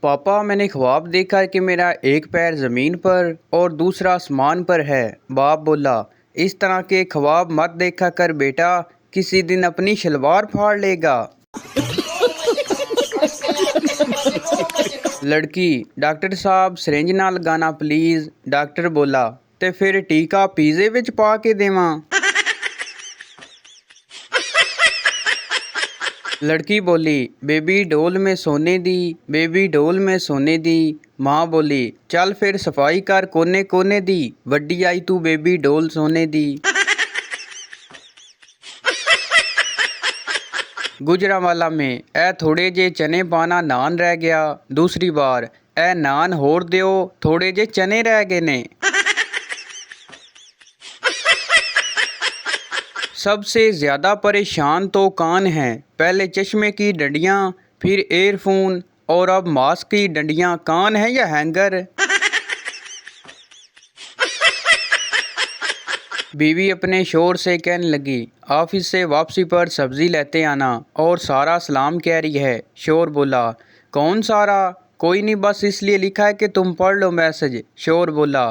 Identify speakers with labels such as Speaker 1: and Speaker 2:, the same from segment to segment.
Speaker 1: पापा, मैंने ख्वाब देखा कि मेरा एक पैर ज़मीन पर और दूसरा आसमान पर है। बाप बोला, इस तरह के ख्वाब मत देखा कर बेटा, किसी दिन अपनी शलवार फाड़ लेगा। लड़की, डॉक्टर साहब सिरिंज ना लगाना प्लीज़। डॉक्टर बोला, ते फिर टीका पीज़े विच पा के देवां। लड़की बोली, बेबी डोल में सोने दी, बेबी डोल में सोने दी। माँ बोली, चल फिर सफाई कर कोने कोने दी, वड्डी आई तू बेबी डोल सोने दी। गुजरांवाला में ए थोड़े जे चने पाना नान रह गया। दूसरी बार, ए नान होर दियो, थोड़े जे चने रह गए ने। सबसे ज़्यादा परेशान तो कान हैं। पहले चश्मे की डंडियाँ, फिर एयरफोन और अब मास्क की डंडियाँ। कान है या हैंगर? बीवी अपने शोर से कहने लगी, ऑफिस से वापसी पर सब्ज़ी लेते आना। और सारा सलाम कह रही है। शोर बोला, कौन सारा? कोई नहीं, बस इसलिए लिखा है कि तुम पढ़ लो मैसेज। शोर बोला,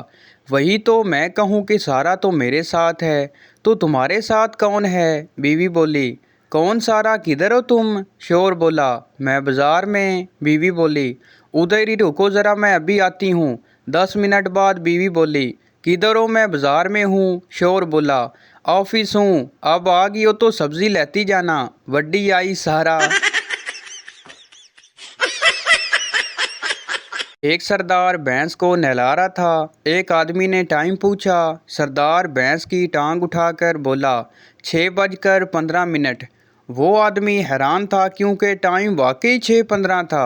Speaker 1: वही तो मैं कहूँ कि सारा तो मेरे साथ है, तो तुम्हारे साथ कौन है? बीवी बोली, कौन सारा, किधर हो तुम? शोर बोला, मैं बाज़ार में। बीवी बोली, उधर ही रुको ज़रा, मैं अभी आती हूँ। 10 मिनट बाद बीवी बोली, किधर हो? मैं बाज़ार में हूँ। शोर बोला, ऑफिस हूँ, अब आ गई हो तो सब्ज़ी लेती जाना। वड्डी आई सारा। एक सरदार भैंस को नहला रहा था। एक आदमी ने टाइम पूछा। सरदार भैंस की टांग उठाकर बोला, 6:15। वो आदमी हैरान था क्योंकि टाइम वाकई 6:15 था।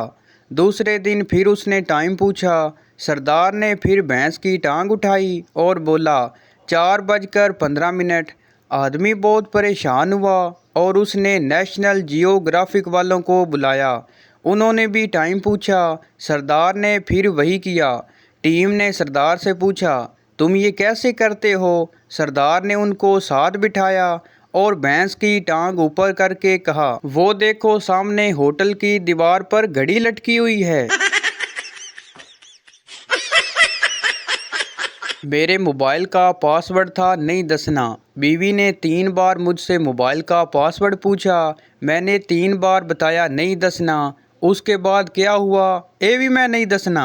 Speaker 1: दूसरे दिन फिर उसने टाइम पूछा। सरदार ने फिर भैंस की टांग उठाई और बोला, 4:15। आदमी बहुत परेशान हुआ और उसने नेशनल जियोग्राफिक वालों को बुलाया। उन्होंने भी टाइम पूछा। सरदार ने फिर वही किया। टीम ने सरदार से पूछा, तुम ये कैसे करते हो? सरदार ने उनको साथ बिठाया और भैंस की टांग ऊपर करके कहा, वो देखो सामने होटल की दीवार पर घड़ी लटकी हुई है। मेरे मोबाइल का पासवर्ड था नहीं दसना। बीवी ने 3 बार मुझसे मोबाइल का पासवर्ड पूछा। मैंने 3 बार बताया नहीं दसना। उसके बाद क्या हुआ, ये भी मैं नहीं दसना।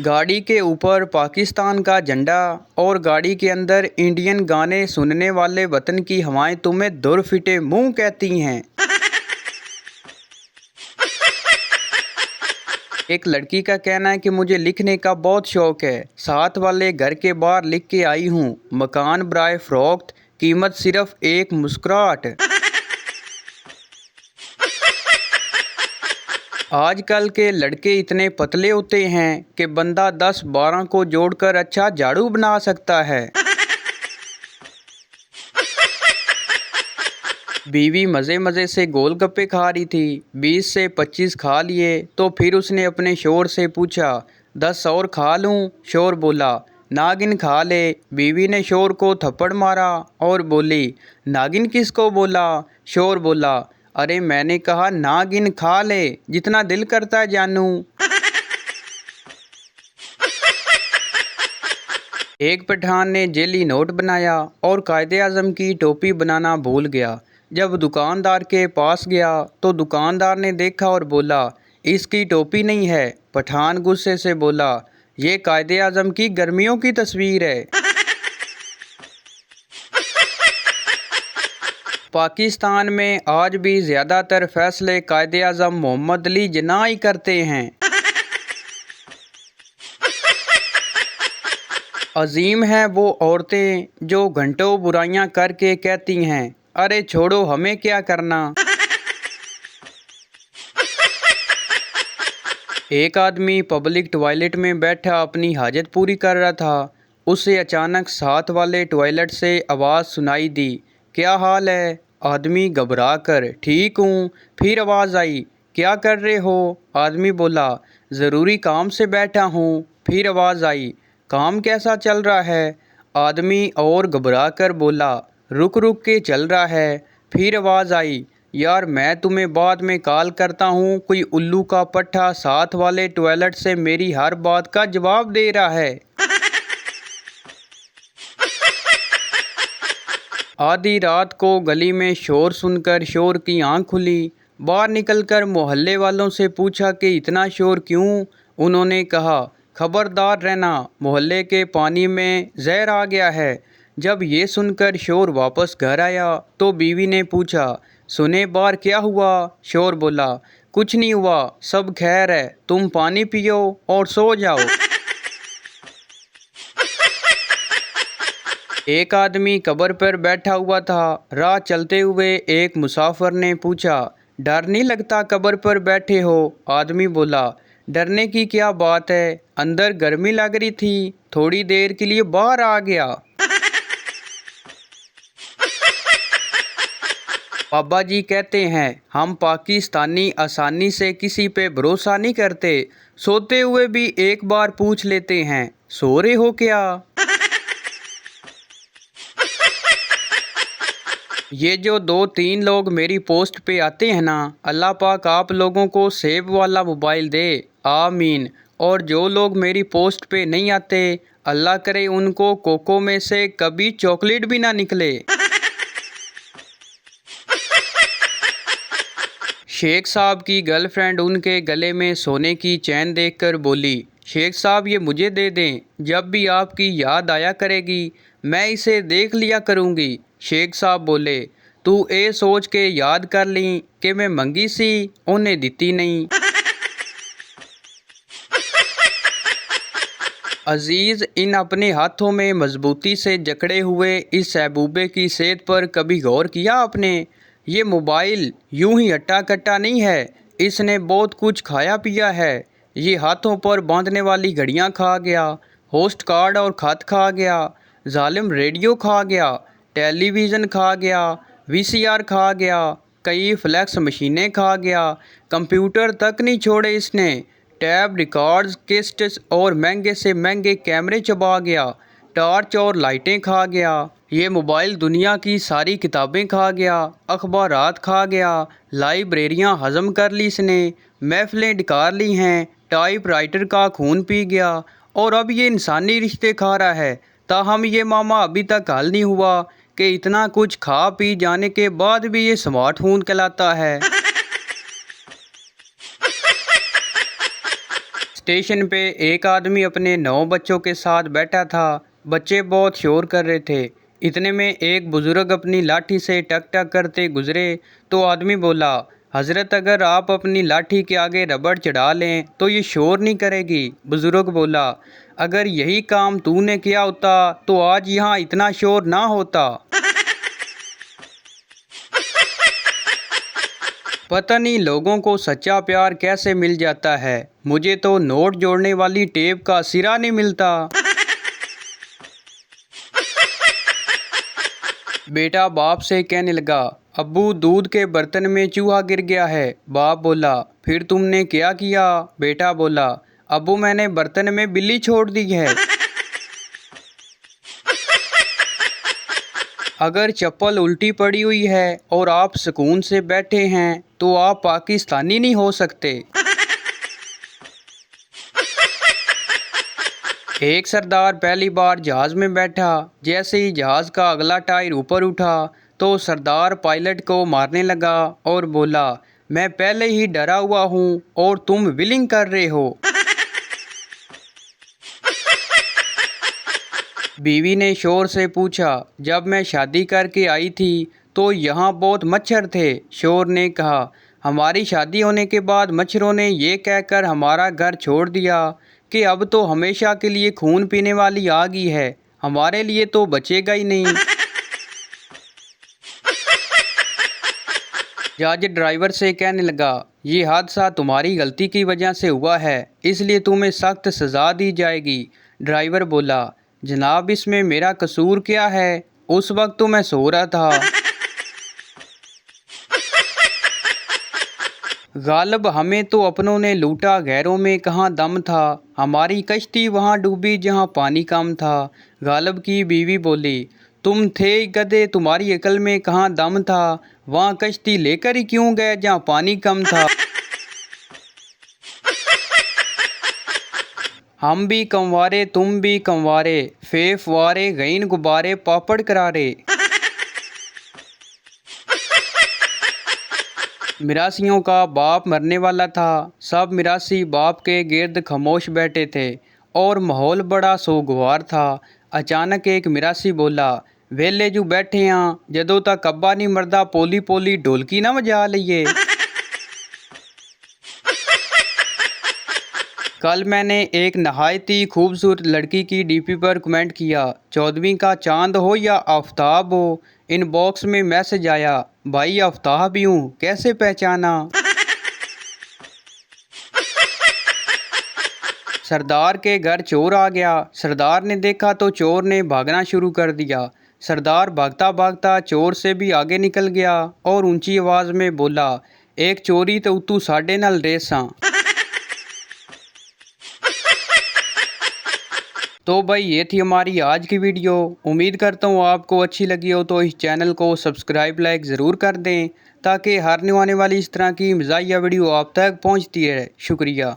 Speaker 1: गाड़ी के ऊपर पाकिस्तान का झंडा और गाड़ी के अंदर इंडियन गाने सुनने वाले वतन की हवाएं तुम्हें दुर फिटे मुंह कहती हैं। एक लड़की का कहना है कि मुझे लिखने का बहुत शौक है। साथ वाले घर के बाहर लिख के आई हूँ, मकान बराए फरोख्त, कीमत सिर्फ एक मुस्कुराहट। आजकल के लड़के इतने पतले होते हैं कि बंदा 10-12 को जोड़कर अच्छा झाड़ू बना सकता है। बीवी मज़े मज़े से गोलगप्पे खा रही थी। 20 से 25 खा लिए तो फिर उसने अपने शोर से पूछा, 10 और खा लूं? शोर बोला, नागिन खा ले। बीवी ने शोर को थप्पड़ मारा और बोली, नागिन किसको बोला? शोर बोला, अरे मैंने कहा नागिन खा ले, जितना दिल करता है जानू। एक पठान ने जेली नोट बनाया और कायदे आज़म की टोपी बनाना भूल गया। जब दुकानदार के पास गया तो दुकानदार ने देखा और बोला, इसकी टोपी नहीं है। पठान गुस्से से बोला, ये कायदे आज़म की गर्मियों की तस्वीर है। पाकिस्तान में आज भी ज़्यादातर फैसले कायदे आज़म मोहम्मद अली जिन्ना ही करते हैं। अजीम हैं वो औरतें जो घंटों बुराइयां करके कहती हैं, अरे छोड़ो हमें क्या करना। एक आदमी पब्लिक टॉयलेट में बैठा अपनी हाजत पूरी कर रहा था। उसे अचानक साथ वाले टॉयलेट से आवाज़ सुनाई दी, क्या हाल है? आदमी घबरा कर, ठीक हूँ। फिर आवाज़ आई, क्या कर रहे हो? आदमी बोला, ज़रूरी काम से बैठा हूँ। फिर आवाज़ आई, काम कैसा चल रहा है? आदमी और घबरा कर बोला, रुक रुक के चल रहा है। फिर आवाज़ आई, यार मैं तुम्हें बाद में कॉल करता हूँ, कोई उल्लू का पट्टा साथ वाले टॉयलेट से मेरी हर बात का जवाब दे रहा है। आधी रात को गली में शोर सुनकर शोर की आंख खुली। बाहर निकलकर मोहल्ले वालों से पूछा कि इतना शोर क्यों। उन्होंने कहा, खबरदार रहना, मोहल्ले के पानी में जहर आ गया है। जब ये सुनकर शोर वापस घर आया तो बीवी ने पूछा, सुने बाहर क्या हुआ? शोर बोला, कुछ नहीं हुआ, सब खैर है, तुम पानी पियो और सो जाओ। एक आदमी कब्र पर बैठा हुआ था। राह चलते हुए एक मुसाफिर ने पूछा, डर नहीं लगता कब्र पर बैठे हो? आदमी बोला, डरने की क्या बात है, अंदर गर्मी लग रही थी, थोड़ी देर के लिए बाहर आ गया। बाबा जी कहते हैं, हम पाकिस्तानी आसानी से किसी पे भरोसा नहीं करते, सोते हुए भी एक बार पूछ लेते हैं, सो रहे हो क्या? ये जो 2-3 लोग मेरी पोस्ट पे आते हैं ना, अल्लाह पाक आप लोगों को सेब वाला मोबाइल दे, आमीन। और जो लोग मेरी पोस्ट पे नहीं आते, अल्लाह करे उनको कोको में से कभी चॉकलेट भी ना निकले। शेख साहब की गर्लफ्रेंड उनके गले में सोने की चैन देखकर बोली, शेख साहब ये मुझे दे दें, जब भी आपकी याद आया करेगी मैं इसे देख लिया करूँगी। शेख साहब बोले, तू ये सोच के याद कर ली कि मैं मंगी सी, उन्हें दिती नहीं। अजीज़, इन अपने हाथों में मजबूती से जकड़े हुए इस सहबूबे की सेहत पर कभी गौर किया आपने? ये मोबाइल यूं ही हट्टा कट्टा नहीं है, इसने बहुत कुछ खाया पिया है। ये हाथों पर बांधने वाली घड़ियां खा गया, होस्ट कार्ड और खत खा गया, जालिम रेडियो खा गया, टेलीविज़न खा गया, वीसीआर खा गया, कई फ्लैक्स मशीनें खा गया, कंप्यूटर तक नहीं छोड़े इसने, टैब, रिकॉर्ड्स, कैसेट्स और महंगे से महंगे कैमरे चबा गया, टॉर्च और लाइटें खा गया। ये मोबाइल दुनिया की सारी किताबें खा गया, अखबारात खा गया, लाइब्रेरियां हजम कर ली इसने, महफिलें डिकार ली हैं, टाइप राइटर का खून पी गया और अब ये इंसानी रिश्ते खा रहा है। ताहम ये मामा अभी तक हल नहीं हुआ कि इतना कुछ खा पी जाने के बाद भी ये स्मार्टफोन कहलाता है। स्टेशन पे एक आदमी अपने 9 बच्चों के साथ बैठा था। बच्चे बहुत शोर कर रहे थे। इतने में एक बुजुर्ग अपनी लाठी से टक टक करते गुजरे तो आदमी बोला, हजरत अगर आप अपनी लाठी के आगे रबड़ चढ़ा लें तो ये शोर नहीं करेगी। बुजुर्ग बोला, अगर यही काम तूने किया होता तो आज यहाँ इतना शोर ना होता। पता नहीं लोगों को सच्चा प्यार कैसे मिल जाता है, मुझे तो नोट जोड़ने वाली टेप का सिरा नहीं मिलता। बेटा बाप से कहने लगा, अब्बू दूध के बर्तन में चूहा गिर गया है। बाप बोला, फिर तुमने क्या किया? बेटा बोला, अब्बू मैंने बर्तन में बिल्ली छोड़ दी है। अगर चप्पल उल्टी पड़ी हुई है और आप सुकून से बैठे हैं तो आप पाकिस्तानी नहीं हो सकते। एक सरदार पहली बार जहाज़ में बैठा। जैसे ही जहाज़ का अगला टायर ऊपर उठा तो सरदार पायलट को मारने लगा और बोला, मैं पहले ही डरा हुआ हूँ और तुम विलिंग कर रहे हो। बीवी ने शोर से पूछा, जब मैं शादी करके आई थी तो यहाँ बहुत मच्छर थे। शोर ने कहा, हमारी शादी होने के बाद मच्छरों ने ये कहकर हमारा घर छोड़ दिया कि अब तो हमेशा के लिए खून पीने वाली आग ही है, हमारे लिए तो बचेगा ही नहीं। जज ड्राइवर से कहने लगा, ये हादसा तुम्हारी गलती की वजह से हुआ है, इसलिए तुम्हें सख्त सज़ा दी जाएगी। ड्राइवर बोला, जनाब इसमें मेरा कसूर क्या है, उस वक्त तो मैं सो रहा था। गालिब हमें तो अपनों ने लूटा, गैरों में कहाँ दम था, हमारी कश्ती वहाँ डूबी जहाँ पानी कम था। गालिब की बीवी बोली, तुम थे गधे, तुम्हारी अकल में कहाँ दम था, वहाँ कश्ती लेकर ही क्यों गए जहाँ पानी कम था। हम भी कंवारे तुम भी कंवारे, फेफ वारे गईन गुब्बारे पापड़ करारे। मिरासियों का बाप मरने वाला था। सब मिरासी बाप के गिर्द खामोश बैठे थे और माहौल बड़ा सोगवार था। अचानक एक मिरासी बोला, वेले जू बैठे हाँ, जदों तक अब्बा नहीं मरदा पोली पोली ढोलकी ना बजा लईए। कल मैंने एक नहायत ही खूबसूरत लड़की की डीपी पर कमेंट किया, 14वीं का चांद हो या आफ्ताब हो। इनबॉक्स में मैसेज आया, भाई आफ्ताब ही हूँ, कैसे पहचाना। सरदार के घर चोर आ गया। सरदार ने देखा तो चोर ने भागना शुरू कर दिया। सरदार भागता भागता चोर से भी आगे निकल गया और ऊंची आवाज़ में बोला, एक चोरी तो तू साढ़े नाल रेसा। तो भाई ये थी हमारी आज की वीडियो। उम्मीद करता हूँ आपको अच्छी लगी हो, तो इस चैनल को सब्सक्राइब लाइक ज़रूर कर दें ताकि हर आने वाली इस तरह की मज़ाहिया वीडियो आप तक पहुँचती है। शुक्रिया।